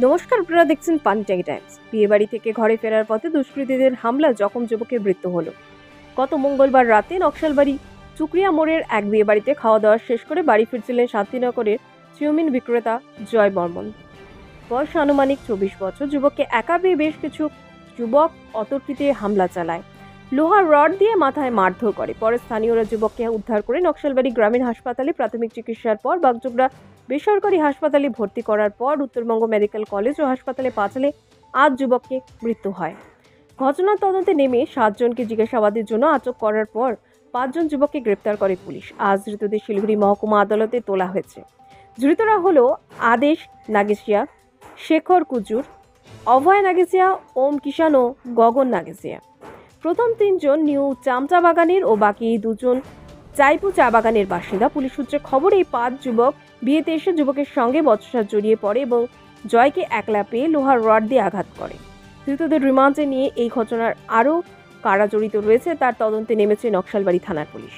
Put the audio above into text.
নমস্কার, আপনারা দেখছেন পানিটাইম টাইমস। বিয়েবাড়ি থেকে ঘরে ফেরার পথে দুষ্কৃতীদের হামলা, জখম যুবকের মৃত্যু হলো। গত মঙ্গলবার রাতে নকশালবাড়ি চুকরিয়া মোড়ের এক বিয়েবাড়িতে খাওয়া দাওয়া শেষ করে বাড়ি ফিরছিলেন শান্তিনগরের চিউমিন বিক্রেতা জয় বর্মন। বয়স আনুমানিক 24 বছর। যুবককে একা পেয়ে বেশ কিছু যুবক অতর্কিতে হামলা চালায়, লোহার রড দিয়ে মাথায় মারধর করে। পরে স্থানীয়রা যুবককে উদ্ধার করে নকশালবাড়ি গ্রামীণ হাসপাতালে প্রাথমিক চিকিৎসার পর বাগডোগরা বেসরকারি হাসপাতালে ভর্তি করার পর উত্তরবঙ্গ মেডিকেল কলেজ ও হাসপাতালে পাঠালে আজ যুবককে মৃত্যু হয়। ঘটনার তদন্তে নেমে 7 জনকে জিজ্ঞাসাবাদের জন্য আটক করার পর 5 জন যুবককে গ্রেপ্তার করে পুলিশ। আজ ধৃতদের শিলিগুড়ি মহকুমা আদালতে তোলা হয়েছে। ধৃতরা হলো আদেশ নাগেশিয়া, শেখর কুজুর, অভয় নাগেশিয়া, ওম কিষান ও গগন নাগেশিয়া। প্রথম 3 জন নিউ চামচা বাগানের ও বাকি 2 জন চাইপু চা বাগানের বাসিন্দা। পুলিশ সূত্রে খবর, এই 5 যুবক বিয়েতে এসে যুবকের সঙ্গে বচসায় জড়িয়ে পড়ে এবং জয়কে একলা পেয়ে লোহার রড দিয়ে আঘাত করে। ধৃতদের রিমান্ডে নিয়ে এই ঘটনার আরও কারা জড়িত রয়েছে তার তদন্তে নেমেছে নকশালবাড়ি থানার পুলিশ।